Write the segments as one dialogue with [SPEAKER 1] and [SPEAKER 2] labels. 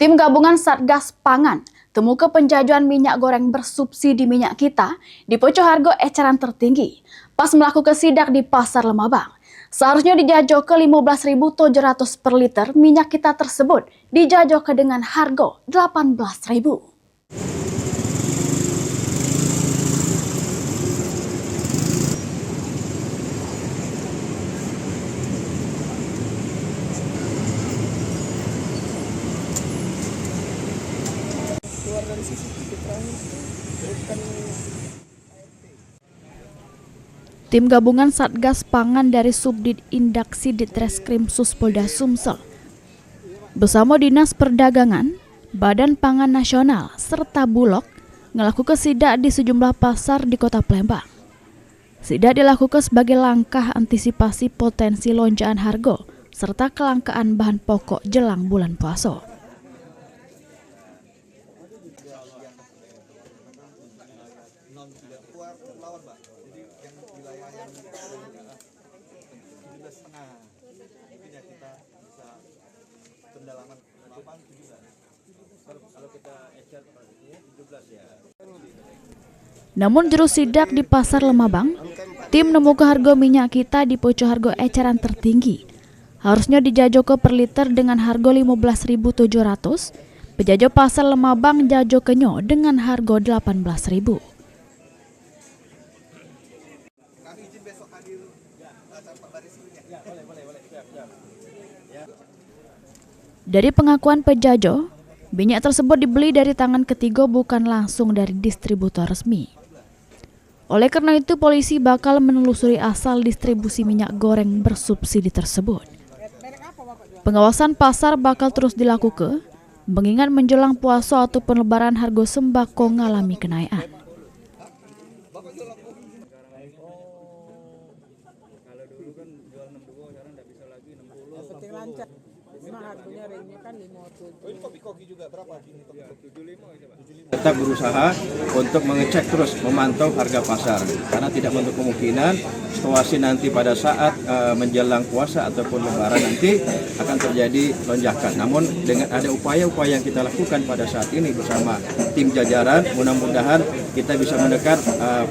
[SPEAKER 1] Tim gabungan Satgas Pangan temukan penjajuan minyak goreng bersubsidi minyak kita di Poco harga eceran tertinggi pas melakukan sidak di Pasar Lemabang. Seharusnya dijajah ke 15.700 per liter, minyak kita tersebut dijajah ke dengan harga 18.000.
[SPEAKER 2] Dari CCTV terakhir bukan.
[SPEAKER 1] Tim gabungan Satgas Pangan dari Subdit Indaksi Ditreskrim Suspolda Sumsel bersama Dinas Perdagangan, Badan Pangan Nasional, serta Bulog melakukan sidak di sejumlah pasar di Kota Palembang. Sidak dilakukan sebagai langkah antisipasi potensi lonjakan harga serta kelangkaan bahan pokok jelang bulan puasa. Namun juru sidak di Pasar Lemabang, tim menemukan harga minyak kita di Poco harga eceran tertinggi. Harusnya dijajah ke per liter dengan harga 15.700, penjajah Pasar Lemabang jajah kenyo dengan harga 18.000. Dari pengakuan penjajah, minyak tersebut dibeli dari tangan ketiga bukan langsung dari distributor resmi. Oleh karena itu, polisi bakal menelusuri asal distribusi minyak goreng bersubsidi tersebut. Pengawasan pasar bakal terus dilakukan, mengingat menjelang puasa ataupun lebaran harga sembako ngalami kenaikan.
[SPEAKER 3] Tetap berusaha untuk mengecek terus, memantau harga pasar, karena tidak menutup kemungkinan situasi nanti pada saat menjelang puasa ataupun lebaran nanti akan terjadi lonjakan. Namun dengan ada upaya-upaya yang kita lakukan pada saat ini bersama tim jajaran, mudah-mudahan kita bisa mendekat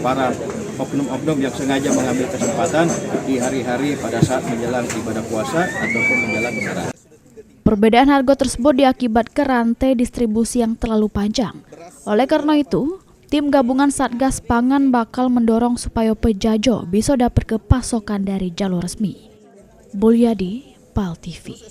[SPEAKER 3] para oknum-oknum yang sengaja mengambil kesempatan di hari-hari pada saat menjelang ibadah puasa ataupun menjelang lebaran.
[SPEAKER 1] Perbedaan harga tersebut diakibatkan rantai distribusi yang terlalu panjang. Oleh karena itu, tim gabungan Satgas Pangan bakal mendorong supaya penjajah bisa dapat ke pasokan dari jalur resmi. Mulyadi, PAL TV.